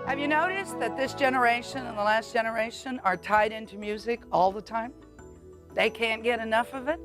Have you noticed that this generation and the last generation are tied into music all the time? They can't get enough of it.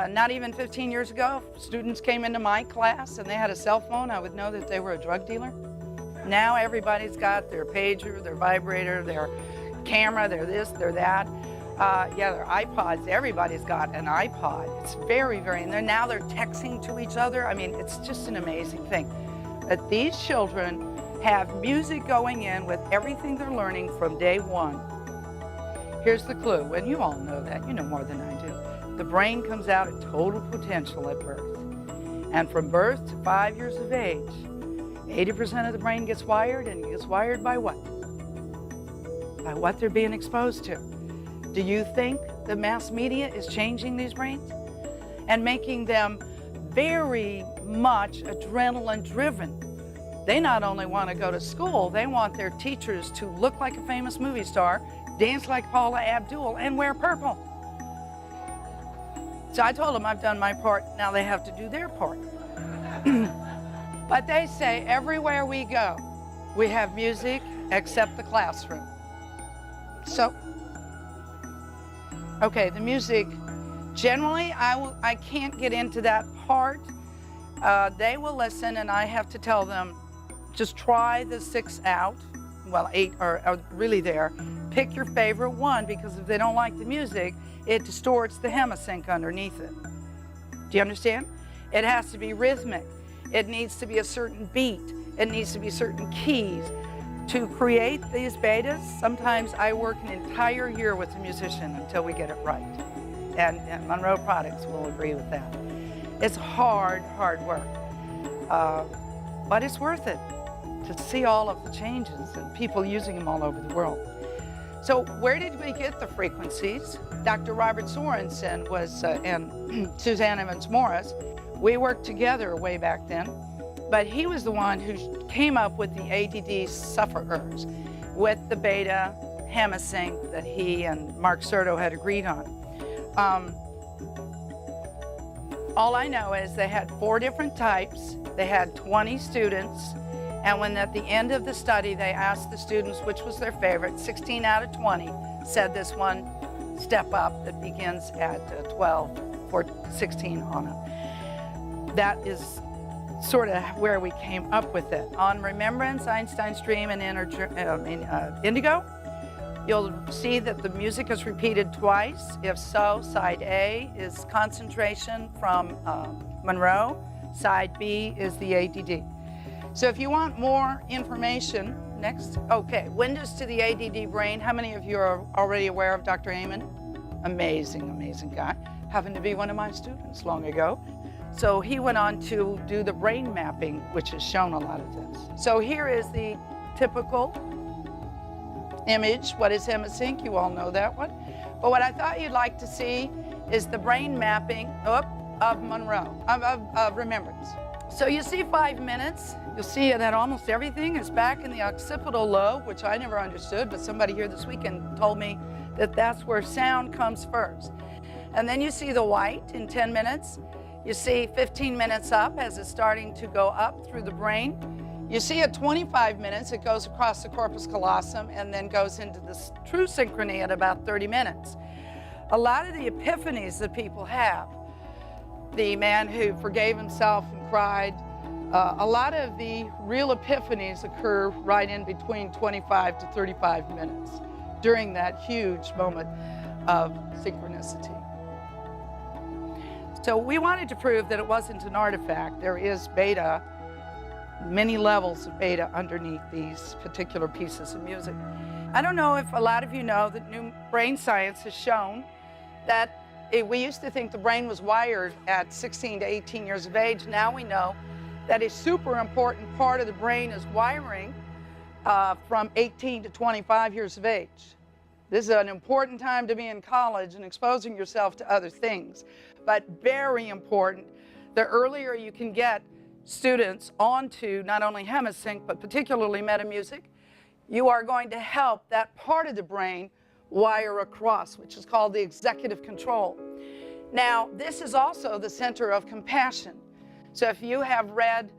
Not even 15 years ago, if students came into my class and they had a cell phone, I would know that they were a drug dealer. Now everybody's got their pager, their vibrator, their camera, their this, their that. Yeah, their iPods. Everybody's got an iPod. It's very, very, and now they're texting to each other. I mean, it's just an amazing thing that these children have music going in with everything they're learning from day one. Here's the clue, and you all know that, you know more than I do. The brain comes out at total potential at birth. And from birth to 5 years of age, 80% of the brain gets wired, and it gets wired by what? By what they're being exposed to. Do you think the mass media is changing these brains and making them very much adrenaline driven? They not only want to go to school, they want their teachers to look like a famous movie star, dance like Paula Abdul, and wear purple. So I told them I've done my part, now they have to do their part. But they say everywhere we go, we have music except the classroom. So, okay, the music, generally I can't get into that part. They will listen and I have to tell them, just try the 6 out, well 8 are really there. Pick your favorite one, because if they don't like the music, it distorts the hemi-sync underneath it. Do you understand? It has to be rhythmic. It needs to be a certain beat. It needs to be certain keys. To create these betas, sometimes I work an entire year with the musician until we get it right. And Monroe Products will agree with that. It's hard, hard work. But it's worth it to see all of the changes and people using them all over the world. So where did we get the frequencies? Dr. Robert Sorensen was, and Suzanne Evans Morris, we worked together way back then, but he was the one who came up with the ADD sufferers with the beta hemi-sync that he and Mark Serto had agreed on. All I know is they had 4 different types, they had 20 students, and when at the end of the study they asked the students which was their favorite, 16 out of 20 said this one step up that begins at 12 for 16 on up. That is sort of where we came up with it. On Remembrance, Einstein's Dream, and Indigo, you'll see that the music is repeated twice. If so, side A is Concentration from Monroe, side B is the ADD. So if you want more information, next, okay, windows to the ADD brain. How many of you are already aware of Dr. Amen? Amazing, amazing guy. Happened to be one of my students long ago. So he went on to do the brain mapping, which has shown a lot of this. So here is the typical image. What is hemi-sync? You all know that one. But what I thought you'd like to see is the brain mapping of Monroe, of Remembrance. So you see 5 minutes. You'll see that almost everything is back in the occipital lobe, which I never understood, but somebody here this weekend told me that that's where sound comes first. And then you see the white in 10 minutes. You see 15 minutes up as it's starting to go up through the brain. You see at 25 minutes, it goes across the corpus callosum and then goes into this true synchrony at about 30 minutes. A lot of the epiphanies that people have, the man who forgave himself and cried, a lot of the real epiphanies occur right in between 25 to 35 minutes during that huge moment of synchronicity. So we wanted to prove that it wasn't an artifact. There is beta, many levels of beta underneath these particular pieces of music. I don't know if a lot of you know that new brain science has shown that we used to think the brain was wired at 16 to 18 years of age. Now we know that a super important part of the brain is wiring from 18 to 25 years of age. This is an important time to be in college and exposing yourself to other things, but very important. The earlier you can get students onto not only hemi-sync, but particularly Metamusic, you are going to help that part of the brain wire across, which is called the executive control. Now, this is also the center of compassion. So if you have read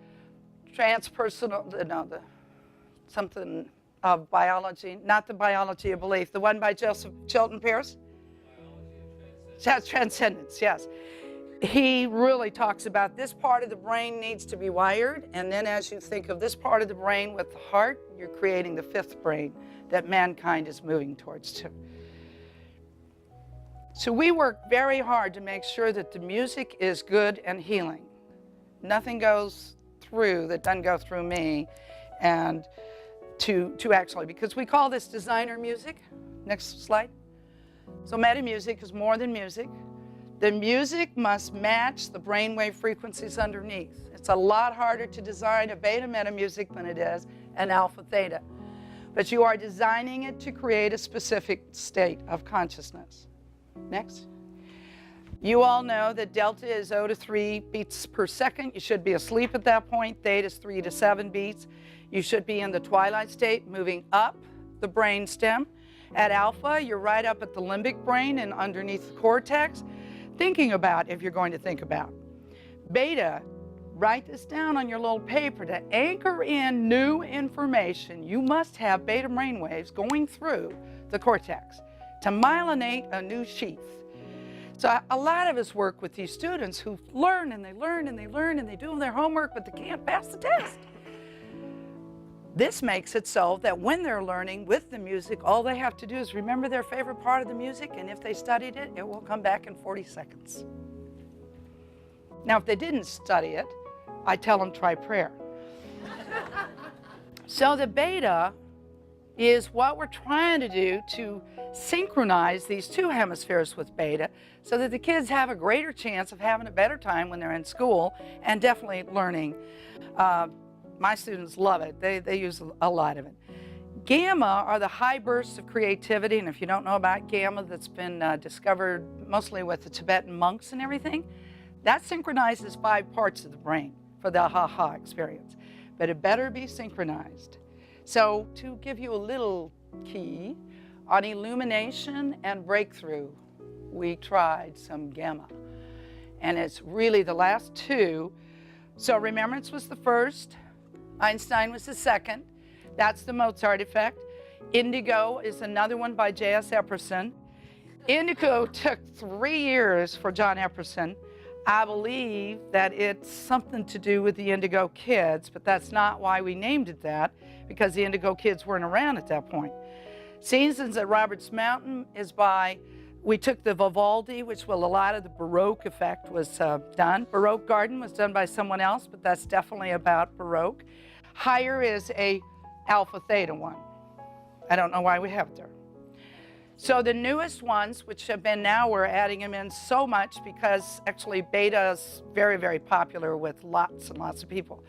something of biology, not the biology of belief, the one by Joseph Chilton Pierce? Transcendence, yes. He really talks about this part of the brain needs to be wired, and then as you think of this part of the brain with the heart, you're creating the fifth brain that mankind is moving towards too. So we work very hard to make sure that the music is good and healing. Nothing goes through that doesn't go through me, and to actually, because we call this designer music. Next slide. So Metamusic is more than music. The music must match the brainwave frequencies underneath. It's a lot harder to design a beta Metamusic than it is an alpha theta. But you are designing it to create a specific state of consciousness. Next. You all know that delta is 0 to 3 beats per second. You should be asleep at that point. Theta is 3 to 7 beats. You should be in the twilight state, moving up the brain stem. At alpha, you're right up at the limbic brain and underneath the cortex, thinking about if you're going to think about. Beta, write this down on your little paper. To anchor in new information, you must have beta brainwaves going through the cortex to myelinate a new sheath. So a lot of us work with these students who learn and they learn and they learn and they do their homework, but they can't pass the test. This makes it so that when they're learning with the music, all they have to do is remember their favorite part of the music, and if they studied it, it will come back in 40 seconds. Now, if they didn't study it, I tell them try prayer. So the beta is what we're trying to do to synchronize these two hemispheres with beta so that the kids have a greater chance of having a better time when they're in school and definitely learning. My students love it. They use a lot of it. Gamma are the high bursts of creativity, and if you don't know about gamma, that's been discovered mostly with the Tibetan monks and everything, that synchronizes 5 parts of the brain for the ha-ha experience. But it better be synchronized. So to give you a little key, on illumination and breakthrough, we tried some gamma. And it's really the last 2. So remembrance was the first. Einstein was the second. That's the Mozart effect. Indigo is another one by J.S. Epperson. Indigo took 3 years for John Epperson. I believe that it's something to do with the Indigo Kids, but that's not why we named it that, because the Indigo Kids weren't around at that point. Seasons at Roberts Mountain is by, we took the Vivaldi, which a lot of the Baroque effect was done. Baroque Garden was done by someone else, but that's definitely about Baroque. Higher is a alpha theta one. I don't know why we have it there. So the newest ones, which have been now, we're adding them in so much because actually beta is very, very popular with lots and lots of people.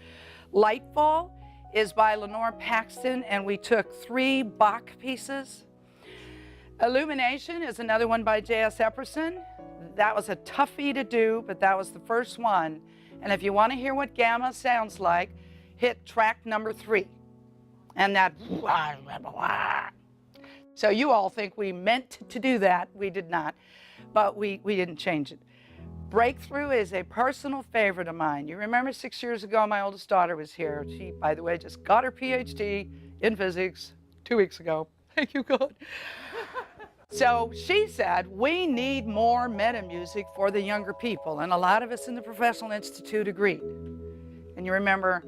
Lightfall is by Lenore Paxton, and we took 3 Bach pieces. Illumination is another one by J.S. Epperson. That was a toughie to do, but that was the first one. And if you want to hear what gamma sounds like, hit track number 3. And that, so you all think we meant to do that. We did not, but we didn't change it. Breakthrough is a personal favorite of mine. You remember 6 years ago, my oldest daughter was here. She, by the way, just got her PhD in physics 2 weeks ago. Thank you, God. So she said, we need more Metamusic for the younger people. And a lot of us in the Professional Institute agreed. And you remember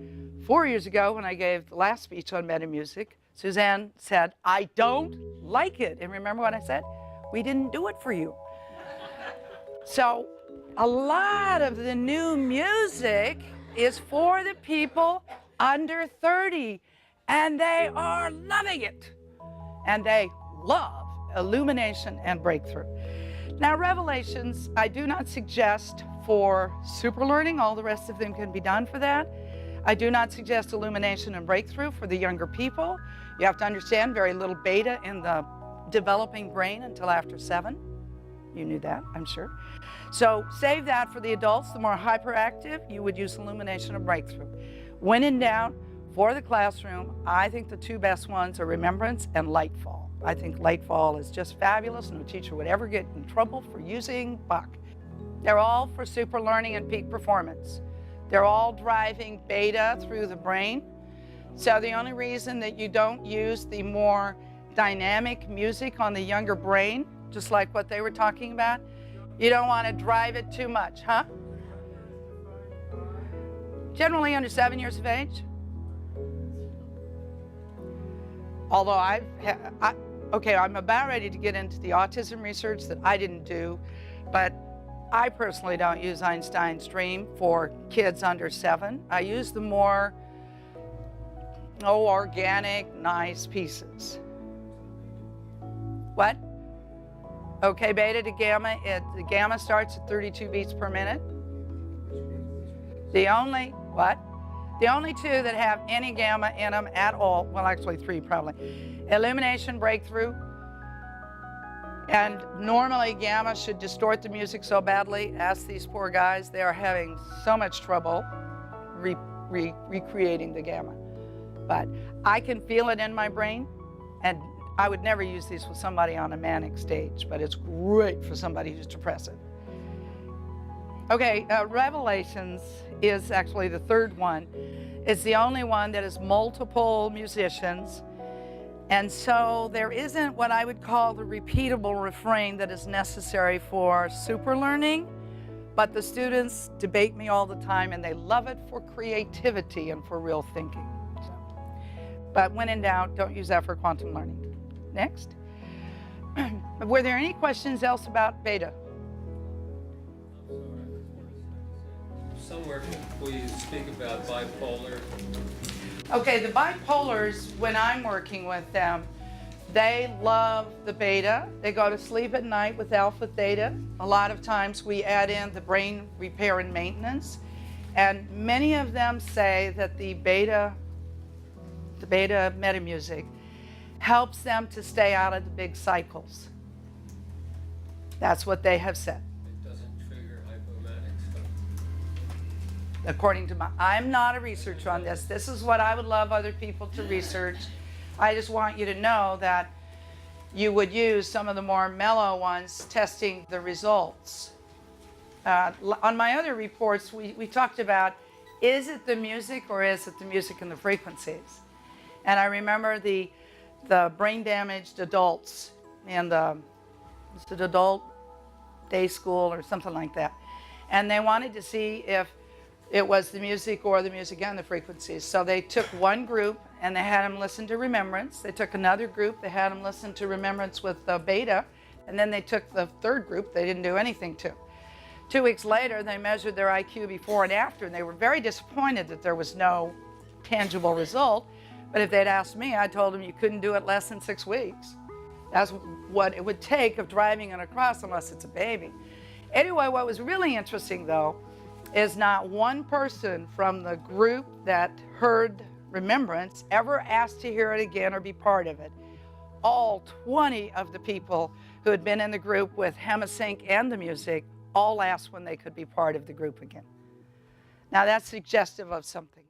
4 years ago when I gave the last speech on Metamusic, Suzanne said, I don't like it. And remember what I said? We didn't do it for you. So a lot of the new music is for the people under 30, and they are loving it. And they love illumination and breakthrough. Now, revelations, I do not suggest for super learning. All the rest of them can be done for that. I do not suggest illumination and breakthrough for the younger people. You have to understand very little beta in the developing brain until after 7. You knew that, I'm sure. So save that for the adults. The more hyperactive, you would use illumination and breakthrough. When in doubt, for the classroom, I think the 2 best ones are remembrance and lightfall. I think lightfall is just fabulous. No teacher would ever get in trouble for using Bach. They're all for super learning and peak performance. They're all driving beta through the brain. So the only reason that you don't use the more dynamic music on the younger brain, just like what they were talking about, you don't want to drive it too much, huh? Generally under 7 years of age. Although I'm about ready to get into the autism research that I didn't do, but I personally don't use Einstein's Dream for kids under 7. I use the more organic, nice pieces. What? Okay, beta to gamma, the gamma starts at 32 beats per minute. The only two that have any gamma in them at all, well, actually 3 probably. Illumination, breakthrough, and normally gamma should distort the music so badly. Ask these poor guys, they are having so much trouble recreating the gamma. But I can feel it in my brain, and I would never use these with somebody on a manic stage, but it's great for somebody who's depressive. Okay, Revelations is actually the third one. It's the only one that is multiple musicians. And so there isn't what I would call the repeatable refrain that is necessary for super learning, but the students debate me all the time and they love it for creativity and for real thinking. So, but when in doubt, don't use that for quantum learning. Next. Were there any questions else about beta? Somewhere will you speak about bipolar? Okay, the bipolars, when I'm working with them, they love the beta. They go to sleep at night with alpha theta. A lot of times we add in the brain repair and maintenance. And many of them say that the beta Metamusic helps them to stay out of the big cycles. That's what they have said. It doesn't trigger hypomanic stuff. According to I'm not a researcher on this. This is what I would love other people to research. I just want you to know that you would use some of the more mellow ones testing the results. On my other reports, we talked about, is it the music or is it the music and the frequencies? And I remember the brain damaged adults and was it adult day school or something like that. And they wanted to see if it was the music or the music and the frequencies. So they took one group and they had them listen to Remembrance. They took another group, they had them listen to Remembrance with the beta. And then they took the third group they didn't do anything to. 2 weeks later, they measured their IQ before and after, and they were very disappointed that there was no tangible result. But if they'd asked me, I told them you couldn't do it less than 6 weeks. That's what it would take of driving it across unless it's a baby. Anyway, what was really interesting, though, is not one person from the group that heard Remembrance ever asked to hear it again or be part of it. All 20 of the people who had been in the group with hemi-sync and the music all asked when they could be part of the group again. Now that's suggestive of something.